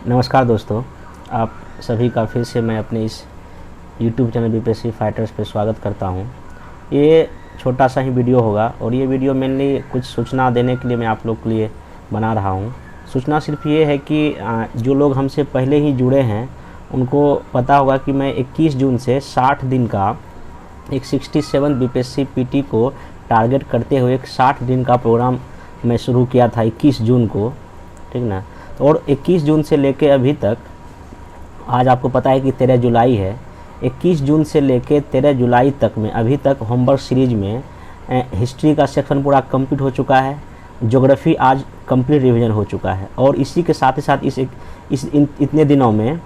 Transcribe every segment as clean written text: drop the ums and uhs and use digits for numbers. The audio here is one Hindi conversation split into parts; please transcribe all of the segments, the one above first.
नमस्कार दोस्तों, आप सभी का फिर से मैं अपने इस YouTube चैनल बीपीएससी फाइटर्स पे स्वागत करता हूं। ये छोटा सा ही वीडियो होगा और ये वीडियो मेनली कुछ सूचना देने के लिए मैं आप लोग के लिए बना रहा हूं। सूचना सिर्फ ये है कि जो लोग हमसे पहले ही जुड़े हैं उनको पता होगा कि मैं 21 जून से 60 दिन का एक 67 बीपीएससी पीटी को टारगेट करते हुए एक 60 दिन का प्रोग्राम मैं शुरू किया था 21 जून को, ठीक ना। और 21 जून से लेके अभी तक, आज आपको पता है कि 13 जुलाई है, 21 जून से लेके 13 जुलाई तक में अभी तक होमवर्क सीरीज में हिस्ट्री का सेक्शन पूरा कंप्लीट हो चुका है। ज्योग्राफी आज कंप्लीट रिवीजन हो चुका है और इसी के साथ ही साथ इतने दिनों में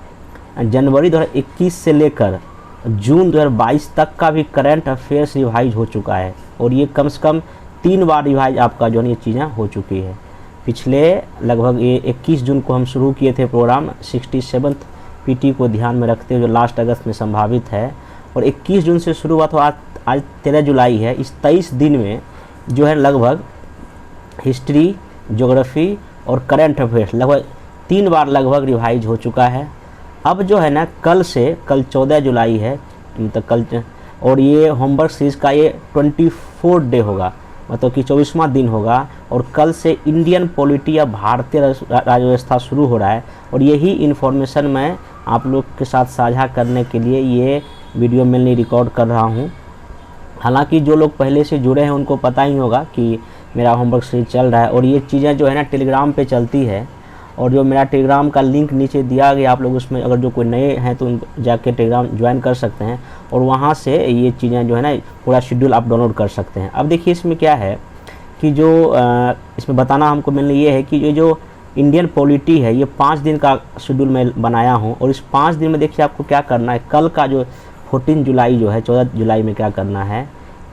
जनवरी 2021 से लेकर जून 2022 तक का भी करंट अफेयर्स रिवाइज हो चुका है और ये कम से कम 3 बार रिवाइज आपका जो है ये चीज़ें हो चुकी है। पिछले लगभग ये 21 जून को हम शुरू किए थे प्रोग्राम 67 पीटी को ध्यान में रखते हुए, जो लास्ट अगस्त में संभावित है, और 21 जून से शुरू हुआ तो आज 13 जुलाई है। इस 23 दिन में जो है लगभग हिस्ट्री, ज्योग्राफी और करंट अफेयर्स लगभग 3 बार लगभग रिवाइज हो चुका है। अब जो है ना कल 14 जुलाई है, मतलब कल, और ये होमवर्क सीरीज का ये 24 डे होगा, मतलब कि 24वां दिन होगा। और कल से इंडियन पॉलिटी या भारतीय राज्य व्यवस्था शुरू हो रहा है और यही इन्फॉर्मेशन मैं आप लोग के साथ साझा करने के लिए ये वीडियो मेनली रिकॉर्ड कर रहा हूँ। हालांकि जो लोग पहले से जुड़े हैं उनको पता ही होगा कि मेरा होमवर्क सीरीज चल रहा है और ये चीज़ें जो है ना टेलीग्राम पे चलती है, और जो मेरा टेलीग्राम का लिंक नीचे दिया गया, आप लोग उसमें अगर जो कोई नए हैं तो जाके टेलीग्राम ज्वाइन कर सकते हैं और वहाँ से ये चीज़ें जो है ना पूरा शेड्यूल आप डाउनलोड कर सकते हैं। अब देखिए इसमें क्या है कि जो इसमें बताना हमको मेनली ये है कि ये जो इंडियन पॉलिटी है ये 5 दिन का शेड्यूल मैं बनाया हूँ और इस 5 दिन में देखिए आपको क्या करना है। कल का जो 14 जुलाई जो है, 14 जुलाई में क्या करना है,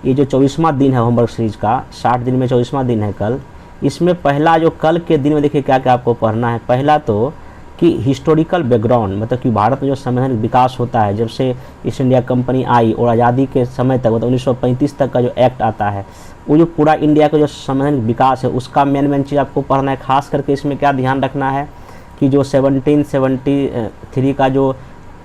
ये जो 24वां दिन है होमवर्क सीरीज का, 60 दिन में 24वां दिन है कल। इसमें पहला जो कल के दिन में देखिए क्या क्या आपको पढ़ना है। पहला तो कि हिस्टोरिकल बैकग्राउंड, मतलब कि भारत में जो संवैधानिक विकास होता है जब से ईस्ट इंडिया कंपनी आई और आज़ादी के समय तक, मतलब 1935 तक का जो एक्ट आता है, वो जो पूरा इंडिया का जो संवैधानिक विकास है उसका मेन चीज़ आपको पढ़ना है। खास करके इसमें क्या ध्यान रखना है कि जो 1773 का जो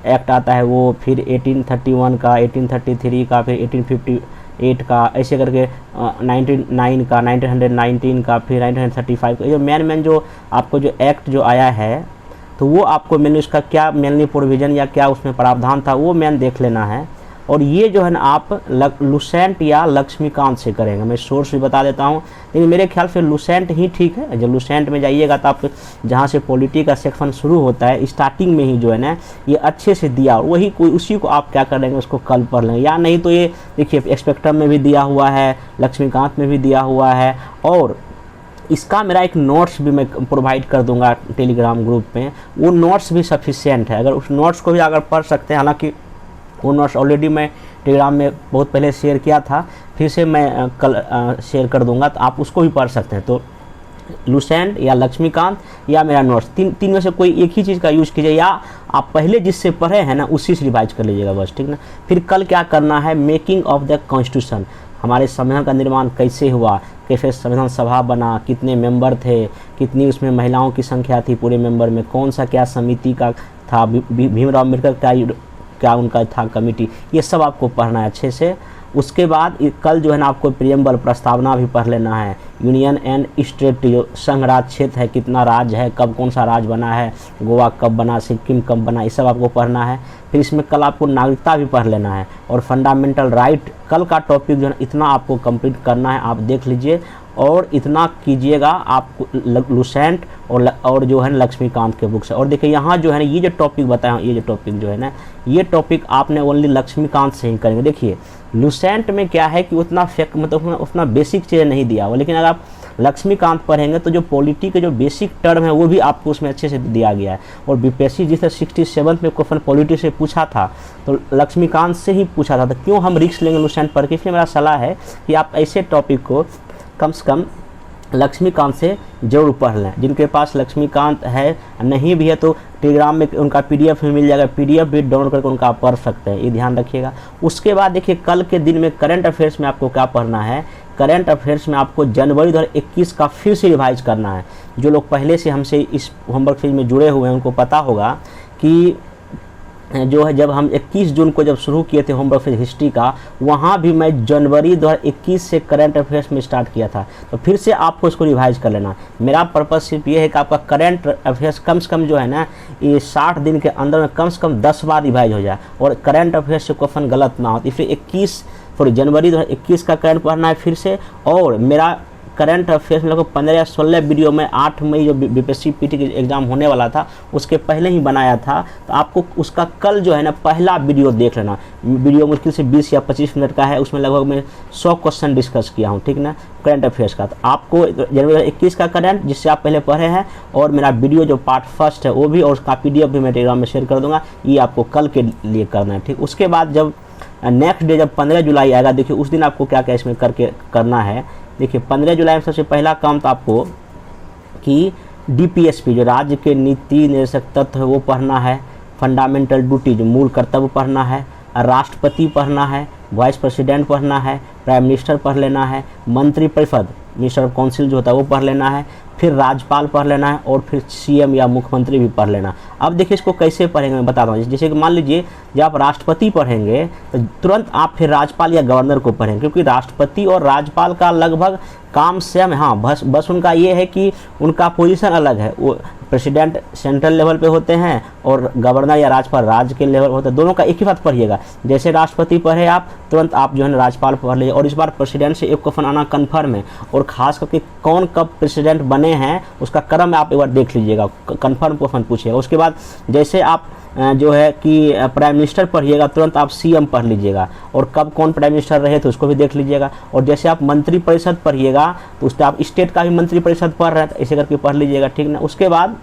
एक्ट आता है वो, फिर 1831 का, 1833 का, फिर 1858 का, ऐसे करके 1919 का, 1919 का, फिर 1935 का, ये मेन जो आपको जो एक्ट जो आया है तो वो आपको मेनली उसका क्या मेनली प्रोविज़न या क्या उसमें प्रावधान था वो मेन देख लेना है। और ये जो है ना आप लुसेंट या लक्ष्मीकांत से करेंगे। मैं सोर्स भी बता देता हूँ, लेकिन मेरे ख्याल से लुसेंट ही ठीक है। जब लुसेंट में जाइएगा तो आप जहाँ से पॉलिटी का सेक्शन शुरू होता है स्टार्टिंग में ही जो है ना ये अच्छे से दिया, और वही कोई उसी को आप क्या कर लेंगे, उसको कल पढ़ लेंगे। या नहीं तो ये देखिए एक्सपेक्टम में भी दिया हुआ है, लक्ष्मीकांत में भी दिया हुआ है, और इसका मेरा एक नोट्स भी मैं प्रोवाइड कर दूंगा टेलीग्राम ग्रुप में। वो नोट्स भी सफिशिएंट है, अगर उस नोट्स को भी अगर पढ़ सकते हैं। हालांकि वो नोट्स ऑलरेडी मैं टेलीग्राम में बहुत पहले शेयर किया था, फिर से मैं कल शेयर कर दूंगा, तो आप उसको भी पढ़ सकते हैं। तो लुसेंट या लक्ष्मीकांत या मेरा नोट्स, तीन में से कोई एक ही चीज़ का यूज़ कीजिए, या आप पहले जिससे पढ़े हैं ना उसी से रिवाइज कर लीजिएगा बस, ठीक ना। फिर कल क्या करना है, मेकिंग ऑफ द कॉन्स्टिट्यूशन, हमारे संविधान का निर्माण कैसे हुआ, कैसे संविधान सभा बना, कितने मेंबर थे, कितनी उसमें महिलाओं की संख्या थी पूरे मेंबर में, कौन सा क्या समिति का था, भीमराव अम्बेडकर क्या उनका था कमेटी, ये सब आपको पढ़ना है अच्छे से। उसके बाद कल जो है ना आपको प्रियम्बल प्रस्तावना भी पढ़ लेना है। यूनियन एंड स्टेट, जो संघ राज्य क्षेत्र है, कितना राज्य है, कब कौन सा राज्य बना है, गोवा कब बना, सिक्किम कब बना, ये सब आपको पढ़ना है। फिर इसमें कल आपको नागरिकता भी पढ़ लेना है और फंडामेंटल राइट। कल का टॉपिक जो है इतना आपको कंप्लीट करना है, आप देख लीजिए और इतना कीजिएगा आपको लुसेंट और जो है लक्ष्मीकांत के बुक से। और देखिए यहाँ जो है ना ये जो टॉपिक बताया, ये जो टॉपिक जो है ना ये टॉपिक आपने ओनली लक्ष्मीकांत से ही करेंगे। देखिए लुसेंट में क्या है कि उतना मतलब उतना बेसिक चीज़ें नहीं दिया हुआ, लेकिन अगर आप लक्ष्मीकांत पढ़ेंगे तो जो पॉलिटी के जो बेसिक टर्म है वो भी आपको उसमें अच्छे से दिया गया है। और बीपीएससी जिस तरह 67 में क्वेश्चन पॉलिटी से पूछा था तो लक्ष्मीकांत से ही पूछा था, तो क्यों हम रिस्क लेंगे लुसेंट पढ़ के। इसलिए मेरा सलाह है कि आप ऐसे टॉपिक को कम से कम लक्ष्मीकांत से जरूर पढ़ लें। जिनके पास लक्ष्मीकांत है, नहीं भी है तो टेलीग्राम में उनका पीडीएफ भी मिल जाएगा, पीडीएफ भी डाउनलोड करके उनका आप पढ़ सकते हैं, ये ध्यान रखिएगा। उसके बाद देखिए कल के दिन में करंट अफेयर्स में आपको क्या पढ़ना है। करंट अफेयर्स में आपको जनवरी 2021 का फिर से रिवाइज करना है। जो लोग पहले से हमसे इस होमवर्क सीरीज में जुड़े हुए हैं उनको पता होगा कि जो है जब हम 21 जून को जब शुरू किए थे होमवर्क सीरीज हिस्ट्री का, वहाँ भी मैं जनवरी 2021 से करंट अफेयर्स में स्टार्ट किया था। तो फिर से आपको इसको रिवाइज कर लेना। मेरा पर्पस सिर्फ ये है कि आपका करंट अफेयर्स कम से कम जो है ना ये 60 दिन के अंदर में कम से कम 10 बार रिवाइज हो जाए और करंट अफेयर्स से क्वेश्चन गलत ना हो। इसलिए जनवरी 2021 का करंट पढ़ना है फिर से। और मेरा करंट अफेयर्स में लगभग 15 या 16 वीडियो में 8 मई जो बीपीएससी पीटी के एग्ज़ाम होने वाला था उसके पहले ही बनाया था। तो आपको उसका कल जो है ना पहला वीडियो देख लेना। वीडियो मुश्किल से 20 या 25 मिनट का है, उसमें लगभग मैं 100 क्वेश्चन डिस्कस किया हूँ, ठीक ना, करंट अफेयर्स का। तो आपको जनवरी 2021 का करंट जिससे आप पहले पढ़े हैं और मेरा वीडियो जो पार्ट फर्स्ट है वो भी, और उसका PDF भी मैं टेलीग्राम में शेयर कर दूँगा। ये आपको कल के लिए करना है, ठीक। उसके बाद जब नेक्स्ट डे जब 15 जुलाई आएगा, देखिए उस दिन आपको क्या क्या इसमें करना है। देखिए 15 जुलाई में सबसे पहला काम तो आपको कि DPSP जो राज्य के नीति निर्देशक तत्व है वो पढ़ना है। फंडामेंटल ड्यूटी जो मूल कर्तव्य पढ़ना है। राष्ट्रपति पढ़ना है। वाइस प्रेसिडेंट पढ़ना है। प्राइम मिनिस्टर पढ़ लेना है। मंत्रिपरिषद मिनिस्टर ऑफ काउंसिल जो होता है वो पढ़ लेना है। फिर राज्यपाल पढ़ लेना है और फिर CM या मुख्यमंत्री भी पढ़ लेना। अब देखिए इसको कैसे पढ़ेंगे मैं बताता हूँ। जैसे कि मान लीजिए जब आप राष्ट्रपति पढ़ेंगे तो तुरंत आप फिर राज्यपाल या गवर्नर को पढ़ेंगे, क्योंकि राष्ट्रपति और राज्यपाल का लगभग काम सेम है। हाँ, बस उनका ये है कि उनका पोजीशन अलग है। वो प्रेसिडेंट सेंट्रल लेवल पे होते हैं और गवर्नर या राज्यपाल राज्य के लेवल होते हैं। दोनों का एक ही बात पढ़िएगा। जैसे राष्ट्रपति पढ़े आप तुरंत आप जो है ना राज्यपाल पढ़ लीजिए। और इस बार प्रेसिडेंट से एक क्वेश्चन आना कन्फर्म है, और खास करके कौन कब प्रेसिडेंट बने हैं उसका क्रम आप एक बार देख लीजिएगा, कन्फर्म क्वेश्चन पूछिएगा। उसके बाद जैसे आप जो है कि प्राइम मिनिस्टर पढ़िएगा तुरंत आप CM पढ़ लीजिएगा, और कब कौन प्राइम मिनिस्टर रहे तो उसको भी देख लीजिएगा। और जैसे आप मंत्रिपरिषद पढ़िएगा तो उससे आप स्टेट का भी मंत्रिपरिषद पढ़ रहे हैं, तो ऐसे करके पढ़ लीजिएगा, ठीक ना। उसके बाद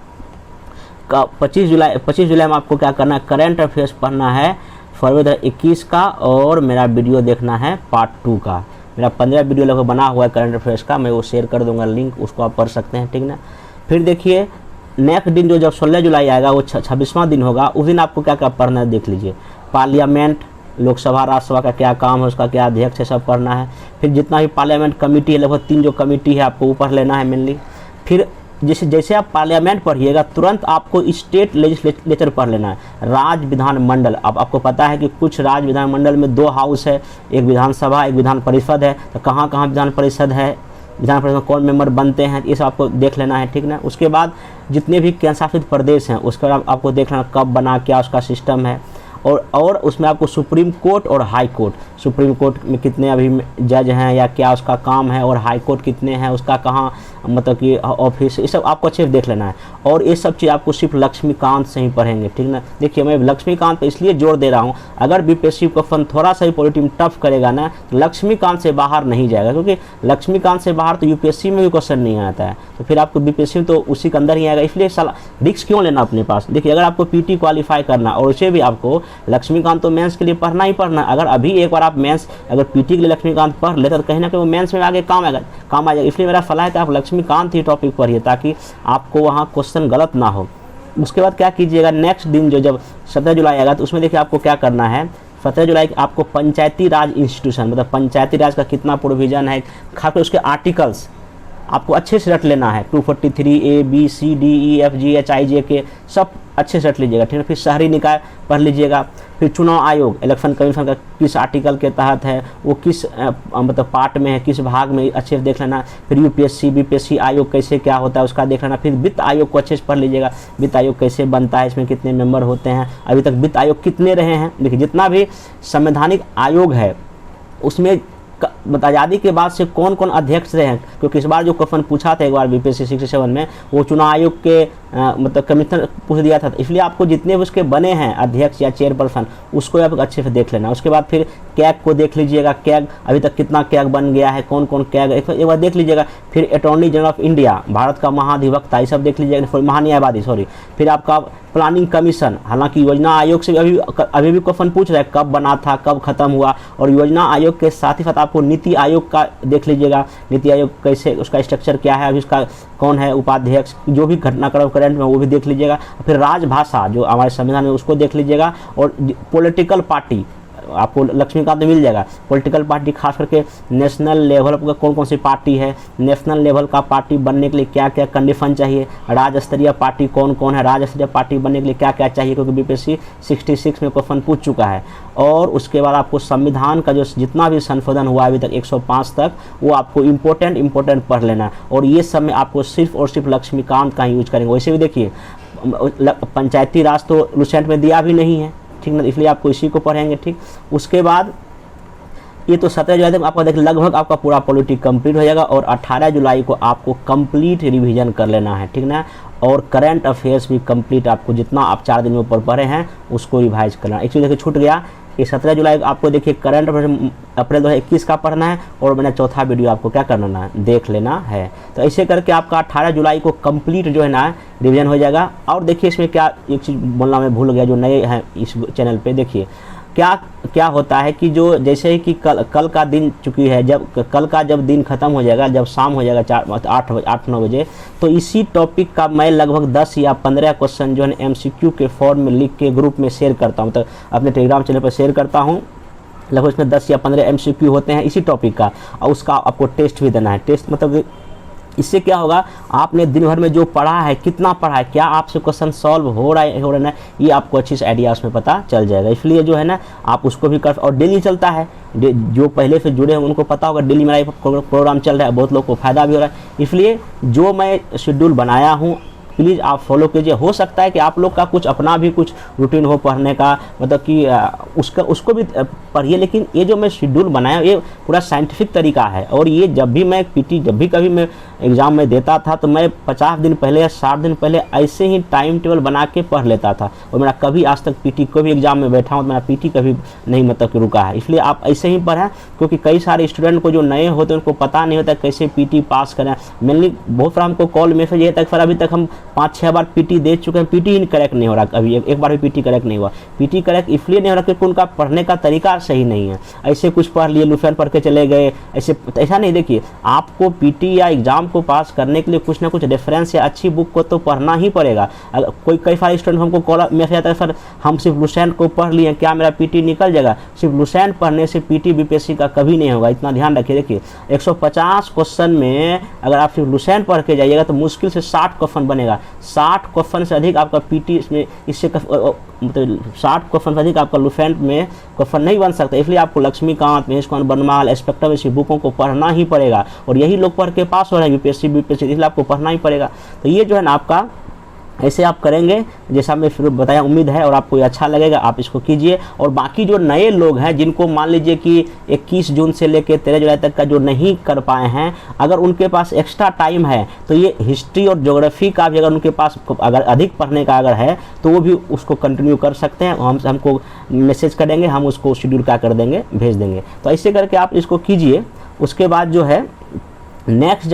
25 जुलाई में आपको क्या करना है, करंट अफेयर्स पढ़ना है फरवरी 2021 का, और मेरा वीडियो देखना है पार्ट 2 का। मेरा 15 वीडियो लगभग बना हुआ है करंट अफेयर्स का, मैं वो शेयर कर दूंगा लिंक, उसको आप पढ़ सकते हैं, ठीक ना। फिर देखिए नेक्स्ट दिन जो जब 16 जुलाई आएगा वो 26वां दिन होगा। उस दिन आपको क्या क्या पढ़ना है देख लीजिए। पार्लियामेंट, लोकसभा राज्यसभा का क्या काम है, उसका क्या अध्यक्ष है, सब पढ़ना है। फिर जितना भी पार्लियामेंट कमेटी है, लगभग 3 जो कमेटी है आपको वो पढ़ लेना है मेनली। फिर जैसे आप पार्लियामेंट पढ़िएगा तुरंत आपको स्टेट लेजिस्लेचर पढ़ लेना है। राज्य विधानमंडल, अब आपको पता है कि कुछ राज्य विधानमंडल में 2 हाउस है, एक विधानसभा एक विधान परिषद है। तो कहाँ कहाँ विधान परिषद है, विधान परिषद में कौन मेंबर बनते हैं, ये सब आपको देख लेना है, ठीक ना। उसके बाद जितने भी केंद्र शासित प्रदेश हैं उसका आपको देख लेना कब बना, क्या उसका सिस्टम है। और उसमें आपको सुप्रीम कोर्ट और हाई कोर्ट, सुप्रीम कोर्ट में कितने अभी जज हैं या क्या उसका काम है, और हाई कोर्ट कितने हैं, उसका कहाँ मतलब कि ऑफिस, ये सब आपको अच्छे से देख लेना है। और ये सब चीज़ आपको सिर्फ लक्ष्मीकांत से ही पढ़ेंगे, ठीक ना। देखिए मैं लक्ष्मीकांत पे इसलिए जोर दे रहा हूँ, अगर बीपीएससी क्वेश्चन थोड़ा सा ही पॉलिटी टफ करेगा ना तो लक्ष्मीकांत से बाहर नहीं जाएगा, क्योंकि लक्ष्मीकांत से बाहर तो यूपीएससी में भी क्वेश्चन नहीं आता है, तो फिर आपको बीपीएससी तो उसी के अंदर ही आएगा। इसलिए रिस्क क्यों लेना अपने पास। देखिए अगर आपको पीटी क्वालिफाई करना और उसे भी आपको लक्ष्मीकांत तो मेंस के लिए पढ़ना ही पढ़ना। अगर अभी एक बार आप मेंस अगर पीटी के लिए लक्ष्मीकांत पढ़ लेते तो कहीं ना कहीं वो मेंस में आगे काम आ जाएगा। इसलिए मेरा सलाह है कि आप लक्ष्मीकांत ही टॉपिक पढ़िए ताकि आपको वहाँ क्वेश्चन गलत ना हो। उसके बाद क्या कीजिएगा, नेक्स्ट दिन जो जब 17 जुलाई आएगा तो उसमें देखिए आपको क्या करना है। 17 जुलाई आपको पंचायती राज इंस्टीट्यूशन मतलब पंचायती राज का कितना प्रोविजन है, खासकर उसके आर्टिकल्स आपको अच्छे से रट लेना है। 243 A B C D E F G H I J K सब अच्छे से रट लीजिएगा, ठीक है। फिर शहरी निकाय पढ़ लीजिएगा। फिर चुनाव आयोग इलेक्शन कमीशन का किस आर्टिकल के तहत है, वो किस मतलब पार्ट में है, किस भाग में, अच्छे से देख लेना। फिर यूपीएससी बीपीएससी आयोग कैसे क्या होता है उसका देख लेना। फिर वित्त आयोग को अच्छे से पढ़ लीजिएगा, वित्त आयोग कैसे बनता है, इसमें कितने मेंबर होते हैं, अभी तक वित्त आयोग कितने रहे हैं। देखिए जितना भी संवैधानिक आयोग है उसमें आज़ादी के बाद से कौन कौन अध्यक्ष रहे हैं, क्योंकि इस बार जो क्वेश्चन पूछा था एक बार बीपीएससी 67 में वो चुनाव आयोग के मतलब कमिश्नर पूछ दिया था। इसलिए आपको जितने भी उसके बने हैं अध्यक्ष या चेयरपर्सन उसको आप अच्छे से देख लेना। उसके बाद फिर कैग को देख लीजिएगा, कैग अभी तक कितना कैग बन गया है, कौन कौन कैग एक बार देख लीजिएगा। फिर attorney general of India Bharat का महाधिवक्ता ये सब देख लीजिएगा, महान्यायवादी सॉरी। फिर आपका प्लानिंग कमीशन, हालांकि योजना आयोग से अभी भी क्वेश्चन पूछ रहा है कब बना था कब खत्म हुआ। और योजना आयोग के साथ ही साथ आपको नीति आयोग का देख लीजिएगा, नीति आयोग कैसे उसका स्ट्रक्चर क्या है, अभी उसका कौन है उपाध्यक्ष, जो भी घटनाक्रम करंट में वो भी देख लीजिएगा। फिर राजभाषा जो हमारे संविधान में उसको देख लीजिएगा। और पॉलिटिकल पार्टी आपको लक्ष्मीकांत में मिल जाएगा। पॉलिटिकल पार्टी खास करके नेशनल लेवल पर कौन कौन सी पार्टी है, नेशनल लेवल का पार्टी बनने के लिए क्या क्या कंडीशन चाहिए, राज्य स्तरीय पार्टी कौन कौन है, राज्य स्तरीय पार्टी बनने के लिए क्या क्या चाहिए, क्योंकि बीपीएससी 66 में क्वेश्चन पूछ चुका है। और उसके बाद आपको संविधान का जो जितना भी संशोधन हुआ अभी तक 105 तक, वो आपको इम्पोर्टेंट पढ़ लेना है। और ये सब में आपको सिर्फ और सिर्फ लक्ष्मीकांत का यूज करेंगे। वैसे भी देखिए पंचायती राज तो लुसेंट में दिया भी नहीं है, ठीक ना, इसलिए आपको इसी को पढ़ेंगे। ठीक, उसके बाद ये तो 17 जुलाई तक आपका देखिए लगभग आपका पूरा पॉलिटी कंप्लीट हो जाएगा। और 18 जुलाई को आपको कंप्लीट रिवीजन कर लेना है, ठीक ना। और करंट अफेयर्स भी कंप्लीट आपको जितना आप 4 दिन में ऊपर पढ़े हैं उसको रिवाइज करना। एक चीज़ देखिए छूट गया, ये 17 जुलाई को आपको देखिए करंट अप्रैल 2021 का पढ़ना है, और मैंने चौथा वीडियो आपको क्या करना है, देख लेना है। तो ऐसे करके आपका 18 जुलाई को कंप्लीट जो है ना रिवीजन हो जाएगा। और देखिए इसमें क्या एक चीज़ बोलना मैं भूल गया, जो नए हैं इस चैनल पे, देखिए क्या होता है कि जो जैसे ही कि कल का दिन चुकी है, जब कल का जब दिन खत्म हो जाएगा, जब शाम हो जाएगा 8-9 बजे, तो इसी टॉपिक का मैं लगभग 10 या 15 क्वेश्चन जो है MCQ के फॉर्म में लिख के ग्रुप में शेयर करता हूँ, तो अपने टेलीग्राम चैनल पर शेयर करता हूँ। लगभग इसमें 10 या 15 MCQ होते हैं इसी टॉपिक का, और उसका आपको टेस्ट भी देना है। टेस्ट मतलब इससे क्या होगा, आपने दिन भर में जो पढ़ा है, कितना पढ़ा है, क्या आपसे क्वेश्चन सॉल्व हो रहा है, ये आपको अच्छी से आइडिया उसमें पता चल जाएगा। इसलिए जो है ना आप उसको भी कर, और डेली चलता है, जो पहले से जुड़े हैं उनको पता होगा डेली मेरा प्रोग्राम चल रहा है, बहुत लोग को फायदा भी हो रहा है। इसलिए जो मैं शेड्यूल बनाया हूँ प्लीज़ आप फॉलो कीजिए। हो सकता है कि आप लोग का कुछ अपना भी कुछ रूटीन हो पढ़ने का, मतलब कि उसको भी पढ़िए, लेकिन ये जो मैं शेड्यूल बनाया ये पूरा साइंटिफिक तरीका है। और ये जब भी मैं जब भी कभी मैं एग्ज़ाम में देता था तो मैं 50 दिन पहले या 60 दिन पहले ऐसे ही टाइम टेबल बना के पढ़ लेता था। और मेरा कभी आज तक पीटी को भी एग्ज़ाम में बैठा हूँ तो मेरा पीटी कभी नहीं मतलब कि रुका है। इसलिए आप ऐसे ही पढ़ें, क्योंकि कई सारे स्टूडेंट को जो नए होते हैं उनको पता नहीं होता कैसे पीटी पास करें। मेनली बहुत सारा हमको कॉल मैसेज ये तक, फिर अभी तक हम 5-6 बार पीटी दे चुके हैं, पीटी ही करेक्ट नहीं हो रहा, अभी एक बार भी पीटी करेक्ट नहीं हुआ। पीटी करेक्ट इसलिए नहीं हो रहा क्योंकि उनका पढ़ने का तरीका सही नहीं है। ऐसे कुछ पढ़ लिए, लुसेंट पढ़ के चले गए, ऐसा नहीं। देखिए आपको पीटी या एग्जाम को पास करने के लिए कुछ ना कुछ रेफरेंस या अच्छी बुक को तो पढ़ना ही पड़ेगा। अगर कई सारे स्टूडेंट हमको कॉल मैसेज आता है, सर हम सिर्फ लुसेंट को पढ़ लिए, क्या मेरा पीटी निकल जाएगा? सिर्फ लुसेंट पढ़ने से पीटी बीपीएससी का कभी नहीं होगा, इतना ध्यान रखिए। देखिए 150 क्वेश्चन में अगर आप सिर्फ लुसेंट पढ़ के जाइएगा तो मुश्किल से 60 क्वेश्चन बनेगा। 60 क्वेश्चन से अधिक आपका पीटी इसमें मतलब 60 क्वेश्चन से अधिक आपका लुसेंट में क्वेश्चन नहीं बन सकता। इसलिए आपको लक्ष्मीकांत, महेश बनमाल, स्पेक्ट्रम ऐसी बुकों को पढ़ना ही पड़ेगा। और यही लोग पढ़ के पास हो रहे हैं यूपीएससी बीपीएससी, इसलिए आपको पढ़ना ही पड़ेगा। तो ये जो है ना आपका ऐसे आप करेंगे जैसा मैं फिर बताया, उम्मीद है और आपको ये अच्छा लगेगा, आप इसको कीजिए। और बाकी जो नए लोग हैं जिनको मान लीजिए कि 21 जून से लेकर 13 जुलाई तक का जो नहीं कर पाए हैं, अगर उनके पास एक्स्ट्रा टाइम है तो ये हिस्ट्री और ज्योग्राफी का भी अगर उनके पास अगर अधिक पढ़ने का अगर है तो वो भी उसको कंटिन्यू कर सकते हैं। हमको मैसेज करेंगे, हम उसको शेड्यूल क्या कर देंगे, भेज देंगे। तो ऐसे करके आप इसको कीजिए। उसके बाद जो है नेक्स्ट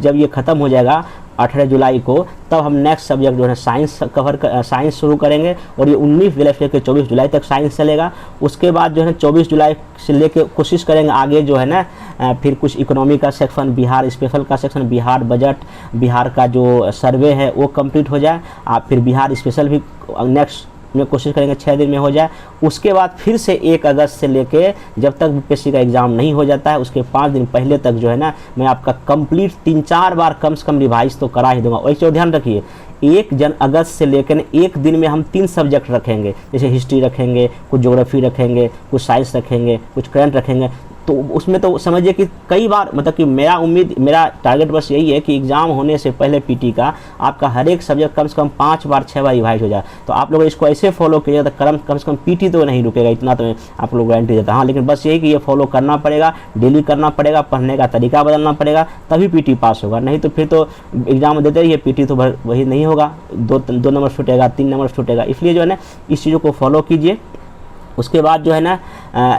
जब ये ख़त्म हो जाएगा 18 जुलाई को, तब हम नेक्स्ट सब्जेक्ट जो है साइंस शुरू करेंगे। और ये 19 जुलाई से लेकर 24 जुलाई तक साइंस चलेगा। उसके बाद जो है 24 जुलाई से लेकर कोशिश करेंगे आगे जो है ना फिर कुछ इकोनॉमी का सेक्शन, बिहार स्पेशल का सेक्शन, बिहार बजट, बिहार का जो सर्वे है वो कंप्लीट हो जाए। आप फिर बिहार स्पेशल भी नेक्स्ट में कोशिश करेंगे 6 दिन में हो जाए। उसके बाद फिर से 1 अगस्त से लेके जब तक बीपीएससी का एग्ज़ाम नहीं हो जाता है उसके 5 दिन पहले तक जो है ना मैं आपका कंप्लीट 3-4 बार कम से कम रिवाइज तो करा ही दूंगा। वैसे ध्यान रखिए 1 अगस्त से लेकर 1 दिन में हम 3 सब्जेक्ट रखेंगे, जैसे हिस्ट्री रखेंगे, कुछ ज्योग्राफी रखेंगे, कुछ साइंस रखेंगे, कुछ करंट रखेंगे। तो उसमें तो समझिए कि कई बार मतलब कि मेरा टारगेट बस यही है कि एग्ज़ाम होने से पहले पीटी का आपका हर एक सब्जेक्ट कम से कम 5 बार 6 बार रिवाइज हो जाए। तो आप लोग इसको ऐसे फॉलो कीजिए तो कम से कम पीटी तो नहीं रुकेगा, इतना तो आप लोग गारंटी देता। हाँ, लेकिन बस यही कि ये फॉलो करना पड़ेगा, डेली करना पड़ेगा, पढ़ने का तरीका बदलना पड़ेगा, तभी पीटी पास होगा। नहीं तो फिर तो एग्ज़ाम देते रहिए, पीटी तो वही नहीं होगा, 2 नंबर छूटेगा, 3 नंबर छूटेगा। इसलिए जो है ना इस चीज़ों को फॉलो कीजिए। उसके बाद जो है ना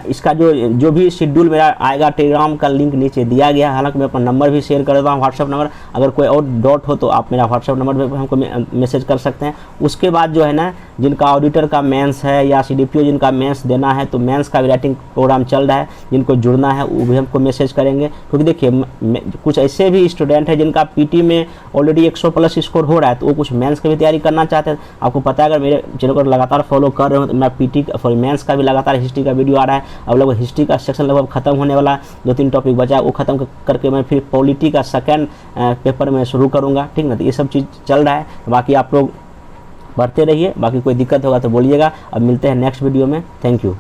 इसका जो भी शेड्यूल मेरा आएगा, टेलीग्राम का लिंक नीचे दिया गया है। हालांकि मैं अपना नंबर भी शेयर कर देता हूँ, व्हाट्सअप नंबर। अगर कोई और डाउट हो तो आप मेरा व्हाट्सअप नंबर पर हमको मैसेज कर सकते हैं। उसके बाद जो है ना जिनका ऑडिटर का मेंस है या सीडीपीओ जिनका मेंस देना है तो मेंस का भी राइटिंग प्रोग्राम चल रहा है, जिनको जुड़ना है वो भी हमको मैसेज करेंगे। क्योंकि देखिए कुछ ऐसे भी स्टूडेंट हैं जिनका पीटी में ऑलरेडी 100+ स्कोर हो रहा है, तो वो कुछ मेंस की भी तैयारी करना चाहते हैं। आपको पता है अगर मेरे चैनल को लगातार फॉलो कर रहे हो तो मैं पीटी मेंस का भी लगातार हिस्ट्री का वीडियो आ रहा है। अब लगभग हिस्ट्री का सेक्शन लगभग खत्म होने वाला, 2-3 टॉपिक बचा है, वो खत्म करके मैं फिर पॉलिटी का सेकेंड पेपर में शुरू करूँगा, ठीक ना। तो ये सब चीज़ चल रहा है, बाकी आप लोग पढ़ते रहिए, बाकी कोई दिक्कत होगा तो बोलिएगा। अब मिलते हैं नेक्स्ट वीडियो में, थैंक यू।